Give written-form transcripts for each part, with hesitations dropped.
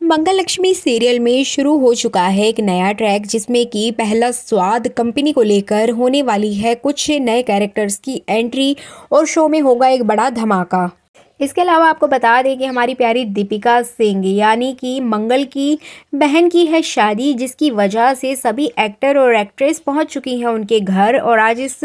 मंगल Lakshmi serial में शुरू हो चुका है एक नया ट्रैक जिसमें कि पहला स्वाद कंपनी को लेकर होने वाली है कुछ नए कैरेक्टर्स की एंट्री और शो में होगा एक बड़ा धमाका। इसके अलावा आपको बता दें कि हमारी प्यारी दीपिका सिंह यानी कि मंगल की बहन की है शादी, जिसकी वजह से सभी एक्टर और एक्ट्रेस पहुंच चुकी हैं उनके घर। और आज इस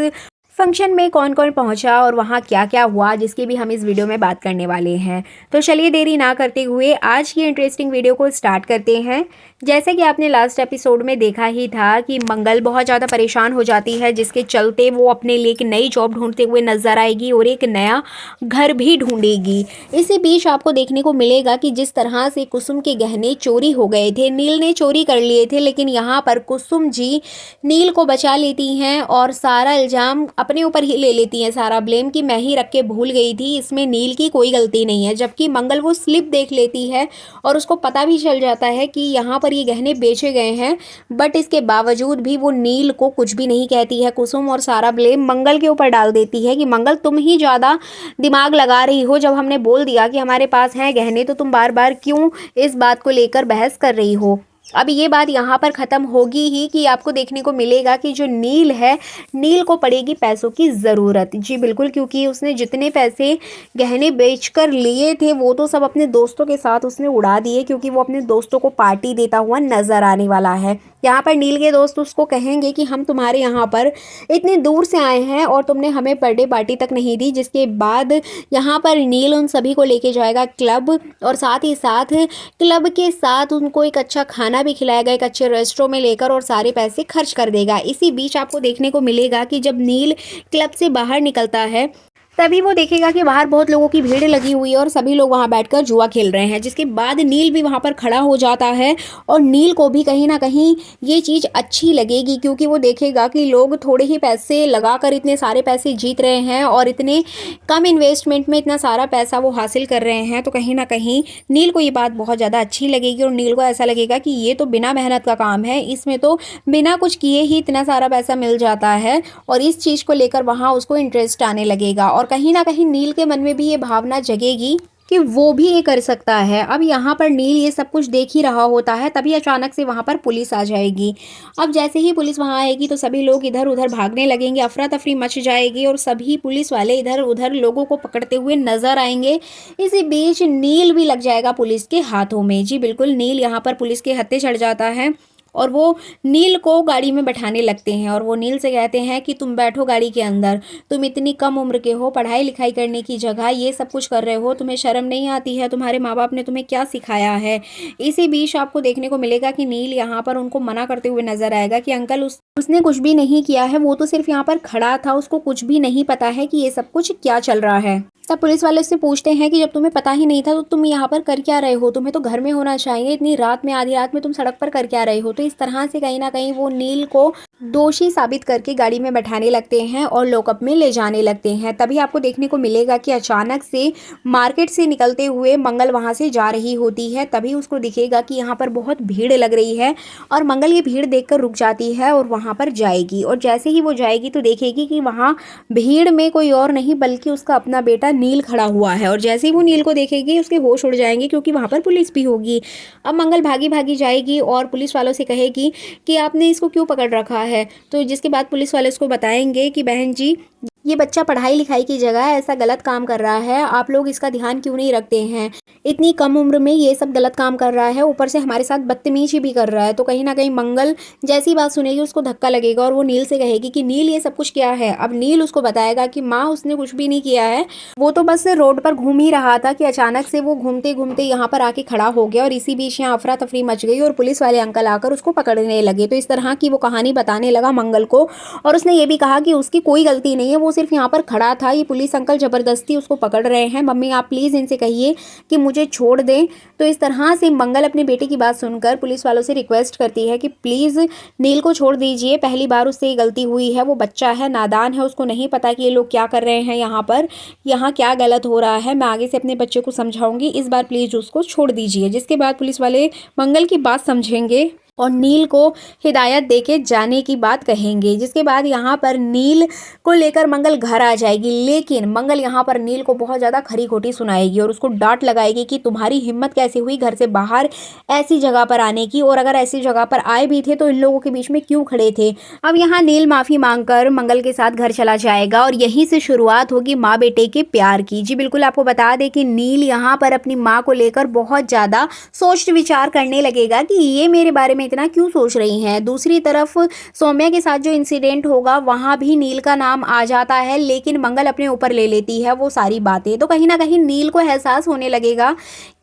फंक्शन में कौन कौन पहुंचा और वहां क्या क्या हुआ, जिसकी भी हम इस वीडियो में बात करने वाले हैं। तो चलिए देरी ना करते हुए आज की इंटरेस्टिंग वीडियो को स्टार्ट करते हैं। जैसे कि आपने लास्ट एपिसोड में देखा ही था कि मंगल बहुत ज़्यादा परेशान हो जाती है, जिसके चलते वो अपने लिए एक नई जॉब ढूंढते हुए नजर आएगी और एक नया घर भी ढूंढेगी। इसी बीच आपको देखने को मिलेगा कि जिस तरह से कुसुम के गहने चोरी हो गए थे, नील ने चोरी कर लिए थे, लेकिन यहाँ पर कुसुम जी नील को बचा लेती हैं और सारा इल्ज़ाम अपने ऊपर ही ले लेती हैं, सारा ब्लेम कि मैं ही रख के भूल गई थी, इसमें नील की कोई गलती नहीं है। जबकि मंगल वो स्लिप देख लेती है और उसको पता भी चल जाता है कि यहाँ पर ये गहने बेचे गए हैं, बट इसके बावजूद भी वो नील को कुछ भी नहीं कहती है कुसुम, और सारा ब्लेम मंगल के ऊपर डाल देती है कि मंगल तुम ही ज़्यादा दिमाग लगा रही हो। जब हमने बोल दिया कि हमारे पास हैं गहने तो तुम बार बार क्यों इस बात को लेकर बहस कर रही हो। अब ये बात यहाँ पर ख़त्म होगी ही कि आपको देखने को मिलेगा कि जो नील है, नील को पड़ेगी पैसों की ज़रूरत। जी बिल्कुल, क्योंकि उसने जितने पैसे गहने बेचकर लिए थे वो तो सब अपने दोस्तों के साथ उसने उड़ा दिए, क्योंकि वो अपने दोस्तों को पार्टी देता हुआ नज़र आने वाला है। यहाँ पर नील के दोस्त उसको कहेंगे कि हम तुम्हारे यहाँ पर इतने दूर से आए हैं और तुमने हमें बर्थडे पार्टी तक नहीं दी। जिसके बाद यहाँ पर नील उन सभी को लेके जाएगा क्लब, और साथ ही साथ क्लब के साथ उनको एक अच्छा खाना भी खिलाएगा एक अच्छे रेस्टोरेंट में लेकर, और सारे पैसे खर्च कर देगा। इसी बीच आपको देखने को मिलेगा कि जब नील क्लब से बाहर निकलता है तभी वो देखेगा कि बाहर बहुत लोगों की भीड़ लगी हुई है और सभी लोग वहां बैठकर जुआ खेल रहे हैं। जिसके बाद नील भी वहां पर खड़ा हो जाता है और नील को भी कहीं ना कहीं ये चीज़ अच्छी लगेगी, क्योंकि वो देखेगा कि लोग थोड़े ही पैसे लगाकर इतने सारे पैसे जीत रहे हैं और इतने कम इन्वेस्टमेंट में इतना सारा पैसा वो हासिल कर रहे हैं। तो कहीं ना कहीं नील को ये बात बहुत ज़्यादा अच्छी लगेगी और नील को ऐसा लगेगा कि ये तो बिना मेहनत का काम है, इसमें तो बिना कुछ किए ही इतना सारा पैसा मिल जाता है, और इस चीज़ को लेकर वहाँ उसको इंटरेस्ट आने लगेगा। और कहीं ना कहीं नील के मन में भी ये भावना जगेगी कि वो भी ये कर सकता है। अब यहाँ पर नील ये सब कुछ देख ही रहा होता है, तभी अचानक से वहाँ पर पुलिस आ जाएगी। अब जैसे ही पुलिस वहाँ आएगी तो सभी लोग इधर उधर भागने लगेंगे, अफरा तफरी मच जाएगी और सभी पुलिस वाले इधर उधर लोगों को पकड़ते हुए नजर आएंगे। इसी बीच नील भी लग जाएगा पुलिस के हाथों में। जी बिल्कुल, नील यहाँ पर पुलिस के हत्थे चढ़ जाता है और वो नील को गाड़ी में बैठाने लगते हैं और वो नील से कहते हैं कि तुम बैठो गाड़ी के अंदर, तुम इतनी कम उम्र के हो, पढ़ाई लिखाई करने की जगह ये सब कुछ कर रहे हो, तुम्हें शर्म नहीं आती है, तुम्हारे माँ बाप ने तुम्हें क्या सिखाया है। इसी बीच आपको देखने को मिलेगा कि नील यहाँ पर उनको मना करते हुए नजर आएगा कि अंकल उसने कुछ भी नहीं किया है, वो तो सिर्फ यहाँ पर खड़ा था, उसको कुछ भी नहीं पता है कि ये सब कुछ क्या चल रहा है। तब पुलिस वाले उससे पूछते हैं कि जब तुम्हें पता ही नहीं था तो तुम यहाँ पर कर क्या रहे हो, तुम्हें तो घर में होना चाहिए, इतनी रात में आधी रात में तुम सड़क पर कर क्या रहे हो। तो इस तरह से कहीं ना कहीं वो नील को दोषी साबित करके गाड़ी में बैठाने लगते हैं और लॉकअप में ले जाने लगते हैं। तभी आपको देखने को मिलेगा कि अचानक से मार्केट से निकलते हुए मंगल वहां से जा रही होती है। तभी उसको दिखेगा कि यहाँ पर बहुत भीड़ लग रही है और मंगल ये भीड़ देखकर रुक जाती है और वहां पर जाएगी। और जैसे ही वो जाएगी तो देखेगी कि वहाँ भीड़ में कोई और नहीं बल्कि उसका अपना बेटा नील खड़ा हुआ है। और जैसे ही वो नील को देखेगी उसके होश उड़ जाएंगे, क्योंकि वहां पर पुलिस भी होगी। अब मंगल भागी भागी जाएगी और पुलिस वालों से कहेगी कि आपने इसको क्यों पकड़ रखा है। तो जिसके बाद पुलिस वाले उसको बताएंगे कि बहन जी, ये बच्चा पढ़ाई लिखाई की जगह ऐसा गलत काम कर रहा है, आप लोग इसका ध्यान क्यों नहीं रखते हैं, इतनी कम उम्र में ये सब गलत काम कर रहा है, ऊपर से हमारे साथ बदतमीजी भी कर रहा है। तो कहीं ना कहीं मंगल जैसी बात सुनेगी उसको धक्का लगेगा और वो नील से कहेगी कि नील ये सब कुछ क्या है। अब नील उसको बताएगा कि माँ उसने कुछ भी नहीं किया है, वो तो बस रोड पर घूम ही रहा था कि अचानक से वो घूमते घूमते यहाँ पर आके खड़ा हो गया और इसी बीच यहाँ अफरा तफरी मच गई और पुलिस वाले अंकल आकर उसको पकड़ने लगे। तो इस तरह की वो कहानी बताने लगा मंगल को, और उसने ये भी कहा कि उसकी कोई गलती नहीं है, वो सिर्फ यहाँ पर खड़ा था, ये पुलिस अंकल जबरदस्ती उसको पकड़ रहे हैं, मम्मी आप प्लीज़ इनसे कहिए कि मुझे छोड़ दें। तो इस तरह से मंगल अपने बेटे की बात सुनकर पुलिस वालों से रिक्वेस्ट करती है कि प्लीज़ नील को छोड़ दीजिए, पहली बार उससे ये गलती हुई है, वो बच्चा है, नादान है, उसको नहीं पता कि ये लोग क्या कर रहे हैं, यहाँ पर यहाँ क्या गलत हो रहा है, मैं आगे से अपने बच्चे को समझाऊंगी, इस बार प्लीज़ उसको छोड़ दीजिए। जिसके बाद पुलिस वाले मंगल की बात समझेंगे और नील को हिदायत देके जाने की बात कहेंगे। जिसके बाद यहाँ पर नील को लेकर मंगल घर आ जाएगी, लेकिन मंगल यहाँ पर नील को बहुत ज़्यादा खरी खोटी सुनाएगी और उसको डांट लगाएगी कि तुम्हारी हिम्मत कैसे हुई घर से बाहर ऐसी जगह पर आने की, और अगर ऐसी जगह पर आए भी थे तो इन लोगों के बीच में क्यों खड़े थे। अब यहाँ नील माफ़ी मांगकर मंगल के साथ घर चला जाएगा और यहीं से शुरुआत होगी माँ बेटे के प्यार की। जी बिल्कुल, आपको बता दें कि नील यहाँ पर अपनी माँ को लेकर बहुत ज़्यादा सोच विचार करने लगेगा कि ये मेरे बारे में इतना क्यों सोच रही हैं। दूसरी तरफ सौम्या के साथ जो इंसिडेंट होगा वहाँ भी नील का नाम आ जाता है, लेकिन मंगल अपने ऊपर ले लेती है वो सारी बातें। तो कहीं ना कहीं नील को एहसास होने लगेगा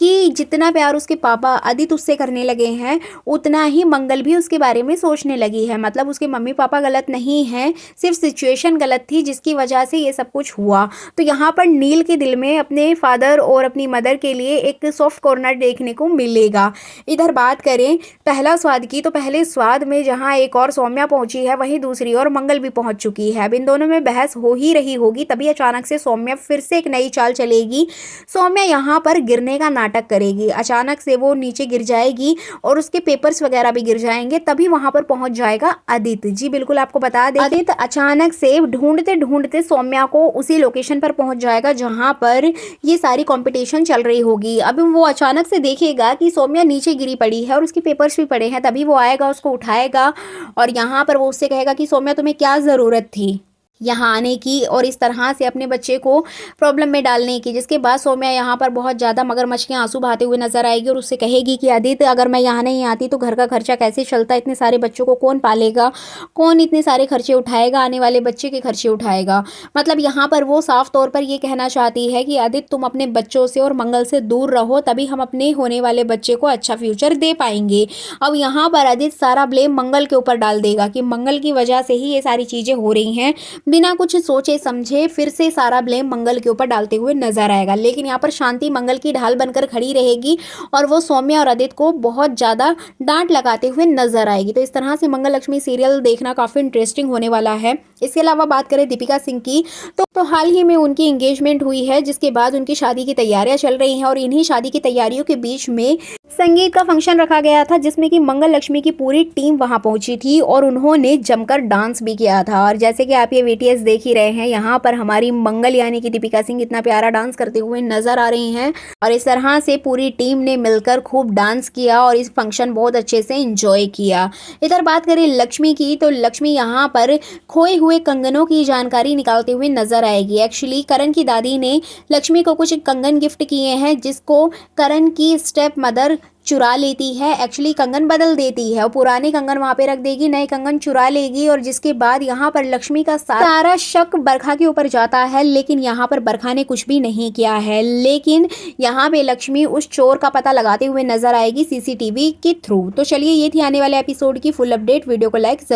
कि जितना प्यार उसके पापा आदित्य उससे करने लगे हैं, उतना ही मंगल भी उसके बारे में सोचने लगी है। मतलब उसके मम्मी पापा गलत नहीं हैं, सिर्फ सिचुएशन गलत थी जिसकी वजह से ये सब कुछ हुआ। तो यहाँ पर नील के दिल में अपने फादर और अपनी मदर के लिए एक सॉफ्ट कॉर्नर देखने को मिलेगा। इधर बात करें पहला स्वाद की, तो पहले स्वाद में जहां एक और सौम्या पहुंची है, वहीं दूसरी ओर मंगल भी पहुंच चुकी है। अब इन दोनों में बहस हो ही रही होगी, तभी अचानक से सौम्या फिर से एक नई चाल चलेगी। सौम्या यहां पर गिरने का नाटक करेगी। अचानक से वो नीचे गिर जाएगी और उसके पेपर्स वगैरह भी गिर जाएंगे, तभी वहां पर पहुंच जाएगा आदित्य। जी बिल्कुल, आपको बता दें आदित्य अचानक से ढूंढते ढूंढते सौम्या को उसी लोकेशन पर पहुंच जाएगा जहां पर ये सारी कॉम्पिटिशन चल रही होगी। अब वो अचानक से देखेगा कि सौम्या नीचे गिरी पड़ी है और उसके पेपर्स भी पड़े हैं, तभी वो आएगा, उसको उठाएगा और यहाँ पर वो उससे कहेगा कि सौम्या तुम्हें क्या ज़रूरत थी यहाँ आने की, और इस तरह से अपने बच्चे को प्रॉब्लम में डालने की। जिसके बाद सौम्या यहाँ पर बहुत ज़्यादा मगरमच्छ के आंसू बहाते हुए नजर आएगी और उससे कहेगी कि आदित्य अगर मैं यहाँ नहीं आती तो घर का खर्चा कैसे चलता, इतने सारे बच्चों को कौन पालेगा, कौन इतने सारे खर्चे उठाएगा, आने वाले बच्चे के खर्चे उठाएगा। मतलब यहाँ पर वो साफ तौर पर ये कहना चाहती है कि आदित्य तुम अपने बच्चों से और मंगल से दूर रहो, तभी हम अपने होने वाले बच्चे को अच्छा फ्यूचर दे पाएंगे। अब यहाँ पर आदित्य सारा ब्लेम मंगल के ऊपर डाल देगा कि मंगल की वजह से ही ये सारी चीज़ें हो रही हैं। बिना कुछ सोचे समझे फिर से सारा ब्लेम मंगल के ऊपर डालते हुए नजर आएगा। लेकिन यहाँ पर शांति मंगल की ढाल बनकर खड़ी रहेगी और वो सौम्या और आदित्य को बहुत ज़्यादा डांट लगाते हुए नजर आएगी। तो इस तरह से मंगल लक्ष्मी सीरियल देखना काफ़ी इंटरेस्टिंग होने वाला है। इसके अलावा बात करें दीपिका सिंह की, तो हाल ही में उनकी एंगेजमेंट हुई है, जिसके बाद उनकी शादी की तैयारियां चल रही हैं और इन्हीं शादी की तैयारियों के बीच में संगीत का फंक्शन रखा गया था, जिसमें कि मंगल लक्ष्मी की पूरी टीम वहां पहुंची थी और उन्होंने जमकर डांस भी किया था। और जैसे कि आप ये वीटीएस देख ही रहे हैं, यहाँ पर हमारी मंगल यानी कि दीपिका सिंह इतना प्यारा डांस करते हुए नजर आ रही हैं और इस तरह से पूरी टीम ने मिलकर खूब डांस किया और इस फंक्शन बहुत अच्छे से एंजॉय किया। इधर बात करें लक्ष्मी की, तो लक्ष्मी यहाँ पर खोए हुए कंगनों की जानकारी निकालते हुए नजर आएगी। एक्चुअली करण की दादी ने लक्ष्मी को कुछ कंगन गिफ्ट किए हैं, जिसको करण की स्टेप मदर चुरा लेती है। एक्चुअली कंगन बदल देती है और पुराने कंगन वहां पे रख देगी, नए कंगन चुरा लेगी। और जिसके बाद यहाँ पर लक्ष्मी का सारा शक बरखा के ऊपर जाता है, लेकिन यहाँ पर बरखा ने कुछ भी नहीं किया है। लेकिन यहाँ पे लक्ष्मी उस चोर का पता लगाते हुए नजर आएगी सीसीटीवी के थ्रू। तो चलिए, ये थी आने वाले एपिसोड की फुल अपडेट। वीडियो को लाइक जरूर